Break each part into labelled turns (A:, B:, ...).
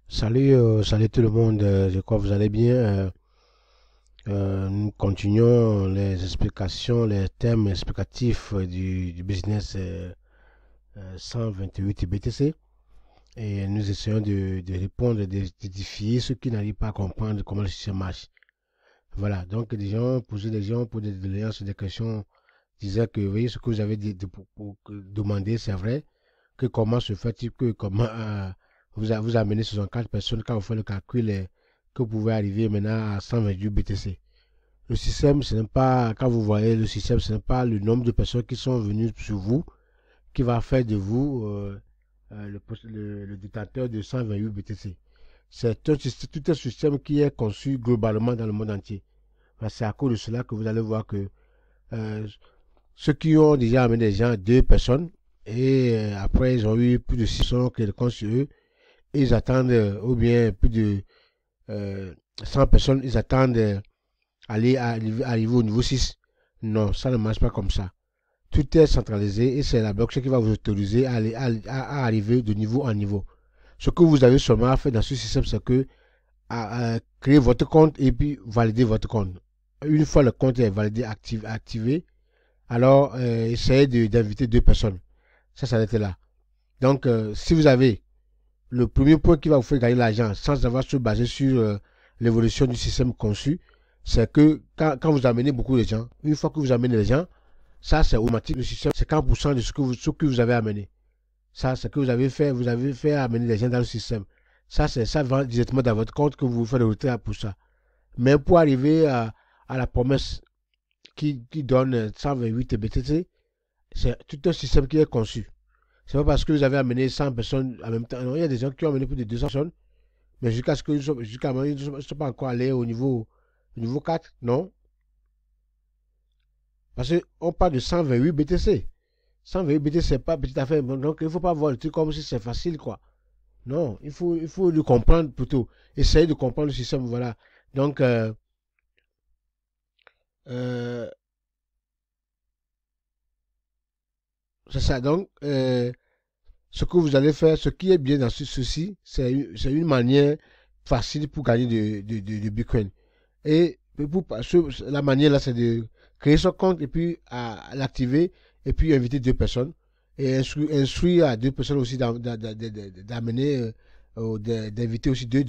A: Salut, salut tout le monde, je crois que vous allez bien. Nous continuons les explications, les thèmes explicatifs du business 128 BTC et nous essayons de répondre, d'édifier ceux qui n'arrivent pas à comprendre comment le système marche. Voilà, donc des gens posaient des gens pour des doléances, des questions, disaient que, vous voyez, ce que vous avez demandé, c'est vrai, que comment se fait-il que comment vous amenez 64 personnes quand vous faites le calcul que vous pouvez arriver maintenant à 128 BTC. Le système, ce n'est pas, quand vous voyez le système, ce n'est pas le nombre de personnes qui sont venues sur vous qui va faire de vous le détenteur de 128 BTC. C'est tout un système qui est conçu globalement dans le monde entier. C'est à cause de cela que vous allez voir que euh, ceux qui ont déjà amené des gens, deux personnes, et après ils ont eu plus de 600 qui comptent sur eux, et ils attendent, ou bien plus de 100 personnes, ils attendent arriver au niveau 6. Non, ça ne marche pas comme ça. Tout est centralisé et c'est la blockchain qui va vous autoriser à arriver de niveau en niveau. Ce que vous avez seulement à faire dans ce système, c'est que à créer votre compte et puis valider votre compte. Une fois le compte est validé, activé, alors essayez d'inviter deux personnes. Ça s'arrête là. Donc, si vous avez le premier point qui va vous faire gagner l'argent sans avoir se baser sur l'évolution du système conçu, c'est que quand vous amenez beaucoup de gens, une fois que vous amenez les gens, ça c'est automatique. Le système, c'est 40% de ce que vous avez amené. Ça, c'est que vous avez fait amener les gens dans le système. Ça va directement dans votre compte que vous faites le retrait pour ça. Mais pour arriver à la promesse qui donne 128 BTC, c'est tout un système qui est conçu. C'est pas parce que vous avez amené 100 personnes en même temps. Non, il y a des gens qui ont amené plus de 200 personnes, mais jusqu'à maintenant, ils ne sont pas encore allés au niveau 4, non? Parce qu'on parle de 128 BTC. 128 BTC, c'est pas petite affaire. Donc, il ne faut pas voir le truc comme si c'est facile, quoi. Non, il faut le comprendre plutôt. Essayer de comprendre le système, voilà. Donc, euh, c'est ça. Donc, ce que vous allez faire, ce qui est bien dans ceci, c'est une manière facile pour gagner de Bitcoin. Et la manière là, c'est de créer son compte et puis à l'activer et puis inviter deux personnes et instruire à deux personnes aussi d'amener, d'inviter aussi deux,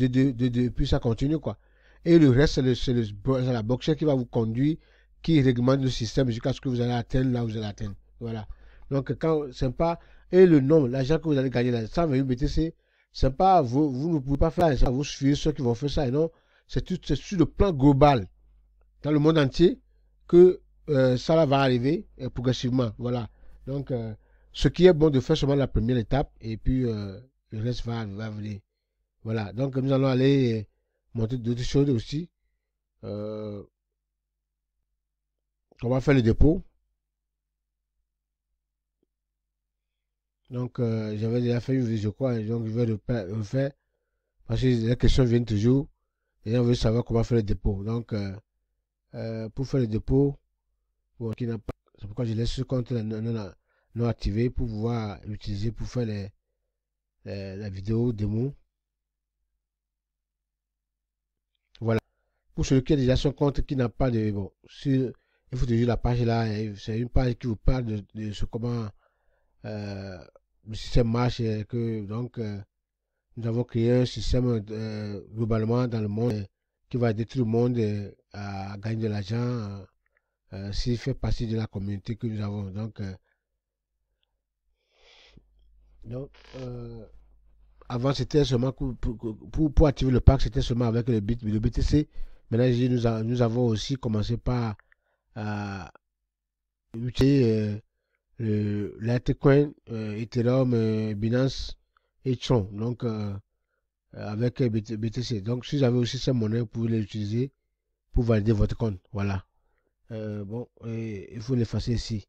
A: puis ça continue quoi. Et le reste, c'est la blockchain qui va vous conduire, qui réglemente le système jusqu'à ce que vous allez atteindre là où vous allez atteindre. Voilà. Donc, quand c'est pas. Et le nombre, l'argent que vous allez gagner là, 128 BTC, c'est pas. Vous ne pouvez pas faire ça, vous suivez ceux qui vont faire ça. Et non, c'est sur le plan global, dans le monde entier, que ça va arriver progressivement. Voilà. Donc, ce qui est bon de faire seulement la première étape, et puis le reste va venir. Voilà. Donc, nous allons aller monter d'autres choses aussi. Euh, on va faire le dépôt. Donc, j'avais déjà fait une vidéo, quoi. Donc, je vais le faire parce que les questions viennent toujours. Et on veut savoir comment faire le dépôt. Donc, pour faire le dépôt, bon, c'est pourquoi je laisse ce compte non activé pour pouvoir l'utiliser pour faire la vidéo démo. Voilà. Pour celui qui a déjà son compte qui n'a pas de. Bon, il faut toujours la page là. C'est une page qui vous parle de ce comment euh, le système marche. Donc, nous avons créé un système globalement dans le monde qui va aider tout le monde à gagner de l'argent s'il fait partie de la communauté que nous avons. Donc avant, c'était seulement pour activer le pack, c'était seulement avec le BTC. Maintenant, nous avons aussi commencé par utiliser l'Ethereum, Ethereum, Binance et Tron. Donc, avec BTC. Donc, si vous avez aussi ces monnaies, vous pouvez les utiliser pour valider votre compte. Voilà. Bon, il faut l'effacer ici.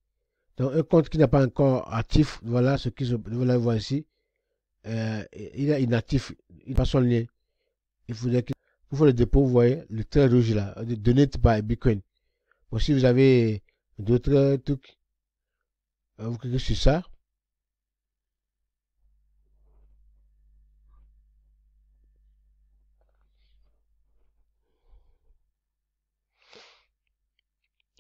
A: Donc, un compte qui n'est pas encore actif, voilà ce que vous allez voir ici. Il est inactif, il n'a pas son lien. Il faudrait que, pour faire le dépôt, vous voyez, le trait rouge là, donate by Bitcoin. Bon, si vous avez d'autres trucs, vous cliquez sur ça.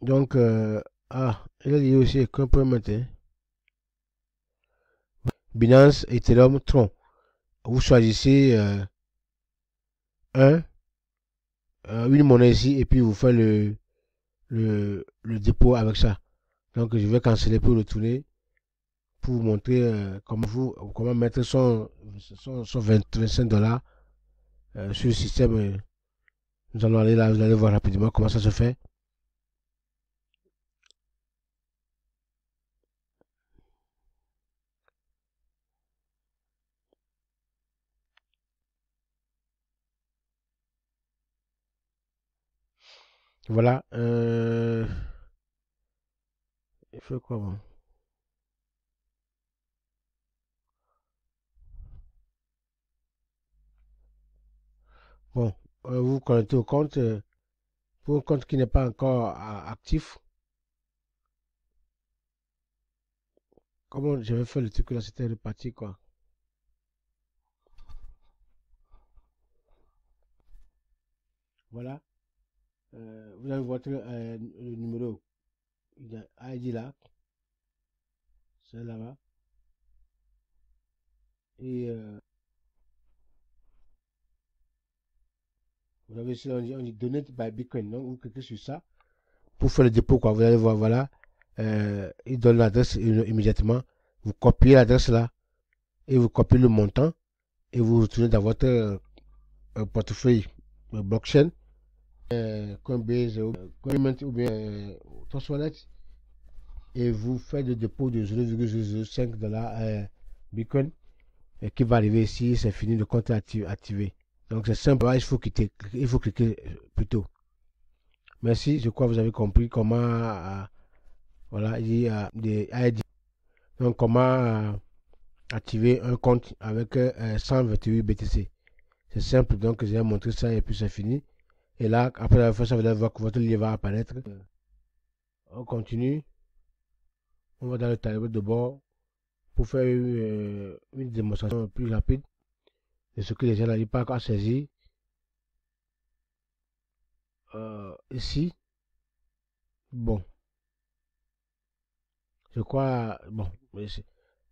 A: Donc, il a dit aussi qu'un peu maintenant. Binance, Ethereum, Tron. Vous choisissez un, une monnaie ici et puis vous faites le dépôt avec ça. Donc, je vais canceller pour retourner pour vous montrer comment mettre son 25 dollars sur le système. Nous allons aller là, vous allez voir rapidement comment ça se fait. Voilà. Il fait quoi bon? Bon, vous vous connectez au compte. Pour un compte qui n'est pas encore actif, comment j'avais fait le truc là, c'était reparti quoi. Voilà. Vous avez votre le numéro ID là, c'est là-bas. Et vous avez ici, on dit Donate by Bitcoin. Donc vous cliquez sur ça pour faire le dépôt quoi. Vous allez voir, voilà. Il donne l'adresse immédiatement. Vous copiez l'adresse là et vous copiez le montant et vous retournez dans votre portefeuille blockchain, Coinbase, Coinbase ou bien Trust Wallet et vous faites le dépôt de 0,005 $ Bitcoin et qui va arriver ici, c'est fini, le compte est activé. Donc c'est simple, il faut cliquer plutôt. Merci, je crois que vous avez compris comment, voilà, il y a des ID. Donc comment activer un compte avec 128 BTC. C'est simple, donc j'ai montré ça et puis c'est fini. Et là, après la fois, ça vous allez voir que votre livre va apparaître. On continue. On va dans le tableau de bord pour faire une démonstration plus rapide de ce que les gens n'arrivent pas à saisir. Ici, bon, je crois, bon,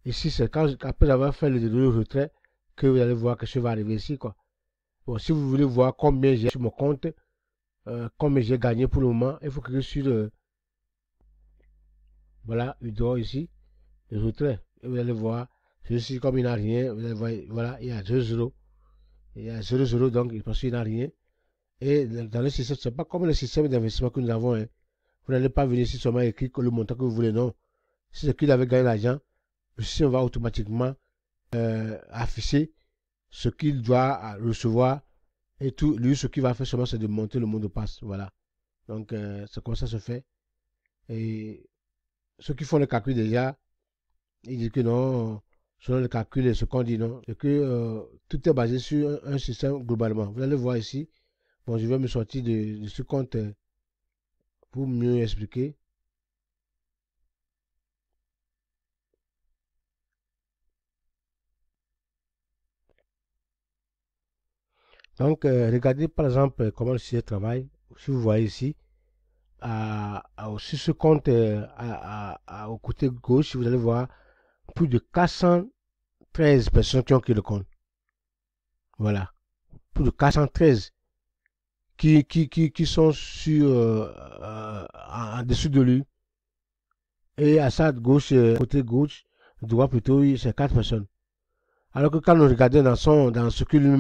A: ici c'est quand, après avoir fait le retrait que vous allez voir que ce va arriver ici, quoi. Bon, si vous voulez voir combien j'ai sur mon compte, combien j'ai gagné pour le moment, il faut cliquer sur voilà, withdraw ici, le retrait. Et vous allez voir, ceci comme il n'a rien, vous allez voir, voilà, il y a 0, il y a 0, donc parce qu'il n'a rien. Et dans le système, c'est pas comme le système d'investissement que nous avons, hein. Vous n'allez pas venir ici seulement écrire le montant que vous voulez, non. Si c'est qu'il avait gagné l'argent, le système va automatiquement afficher ce qu'il doit recevoir et tout. Lui, ce qu'il va faire seulement, c'est de monter le mot de passe. Voilà. Donc, c'est comme ça se fait. Et ceux qui font le calcul déjà, ils disent que non, selon le calcul et ce qu'on dit, non, c'est que tout est basé sur un système globalement. Vous allez voir ici. Bon, je vais me sortir de ce compte pour mieux expliquer. Donc, regardez par exemple comment le système travaille. Si vous voyez ici, sur ce compte au côté gauche, vous allez voir plus de 413 personnes qui ont créé le compte. Voilà. Plus de 413 qui sont sur, en dessous de lui. Et à sa gauche, côté gauche, droit plutôt, c'est 4 personnes. Alors que quand nous regardons dans ce que lui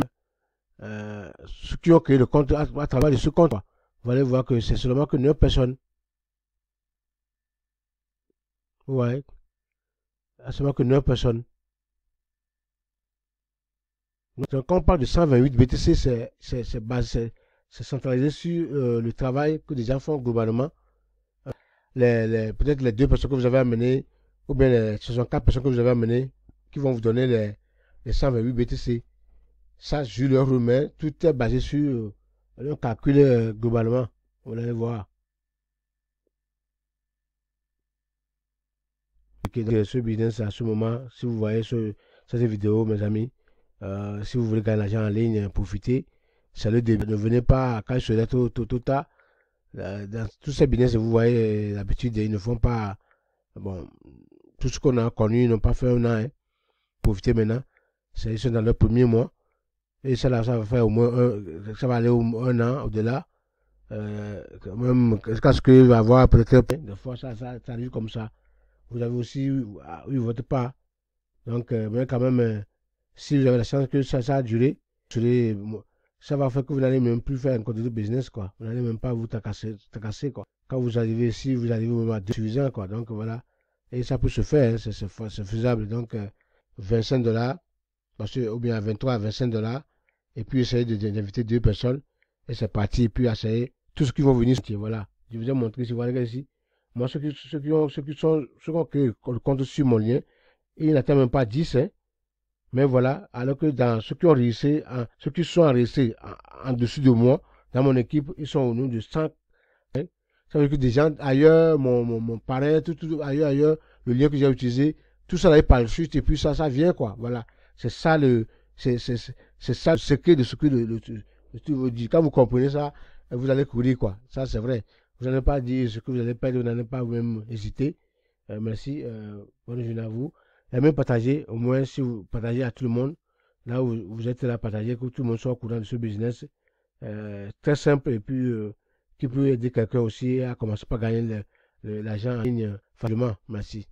A: ceux qui ont créé le compte à travers de ce compte, vous allez voir que c'est seulement que 9 personnes. Ouais, seulement que 9 personnes. Donc, quand on parle de 128 BTC, c'est centralisé sur le travail que les gens font globalement. Peut-être les 2 personnes que vous avez amenées, ou bien les 64 personnes que vous avez amenées, qui vont vous donner les 128 BTC. Ça, je leur remets, tout est basé sur un calcul globalement. Vous allez voir. Ce business à ce moment, si vous voyez cette vidéo, mes amis, si vous voulez gagner l'argent en ligne, profitez. C'est le début. Ne venez pas quand je serai tout tard. Dans tous ces business, vous voyez, d'habitude, ils ne font pas, bon, tout ce qu'on a connu, ils n'ont pas fait un an, hein. Profitez maintenant. Ils sont dans leur premier mois. Et ça, là, ça va faire au moins ça va aller un an au-delà. Même, qu'est-ce qu'il va avoir peut-être, des fois, ça arrive comme ça. Vous avez aussi eu votre part. Donc, mais quand même, si vous avez la chance que ça a duré, ça va faire que vous n'allez même plus faire un côté de business, quoi. Vous n'allez même pas vous tracasser, quoi. Quand vous arrivez ici, vous arrivez même à 2 suffisant, quoi. Donc, voilà. Et ça peut se faire, hein, c'est faisable. Donc, 25 dollars, ou bien à 23 à 25 dollars, et puis essayer d'inviter 2 personnes, et c'est parti. Et puis, essayer, tous ceux qui vont venir, voilà. Je vous ai montré, si vous voyez ici. Moi, ceux qui ont créé le compte sur mon lien, il n'atteint même pas 10, hein. Mais voilà, alors que dans ceux qui ont réussi, ceux qui sont restés en dessous de moi, dans mon équipe, ils sont au nombre de 100. Hein. Ça veut dire que des gens ailleurs, mon parrain, tout ailleurs, le lien que j'ai utilisé, tout ça là est par le suite, et puis ça vient, quoi. Voilà. C'est ça c'est ça le secret de ce que vous dit. Quand vous comprenez ça, vous allez courir, quoi. Ça, c'est vrai. Vous n'allez pas dire ce que vous allez perdre, vous n'allez pas même hésiter. Merci. Bonne journée à vous. Et même partager, au moins si vous partagez à tout le monde, là où vous êtes là, partager, que tout le monde soit au courant de ce business. Très simple et puis qui peut aider quelqu'un aussi à commencer par gagner l'argent en ligne facilement. Merci.